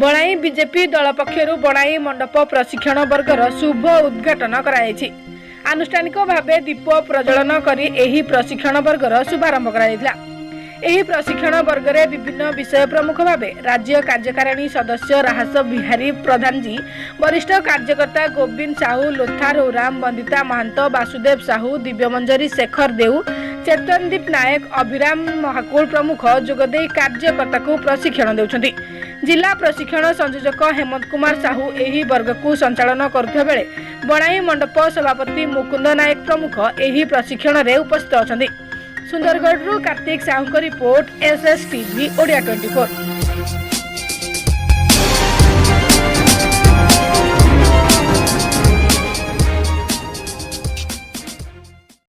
बणाई बीजेपी दल पक्षर बणाई मंडप प्रशिक्षण वर्गर शुभ उद्घाटन कराई। आनुष्ठानिक भाव दीप प्रज्वलन कर प्रशिक्षण वर्गर शुभारंभ करा। प्रशिक्षण वर्ग में विभिन्न विषय प्रमुख भाव राज्य कार्यकारिणी सदस्य राहस बिहारी प्रधान जी, वरिष्ठ कार्यकर्ता गोविंद साहू, लोथार ओराम, वंदिता महंत, वासुदेव साहू, दिव्यमंजरी शेखर देऊ, चेतनदीप नायक, अभिराम महाकुल प्रमुख जोगदे कार्यकर्ता को प्रशिक्षण देउछन्ति। जिला प्रशिक्षण संयोजक हेमंत कुमार साहू एही वर्ग को संचालन करुवा बेले बणाई मंडप सभापति मुकुंद नायक प्रमुख एही प्रशिक्षण रे उपस्थित अछन्ति। Sundargarh Kartik Sahu report, SS TV Odia 24।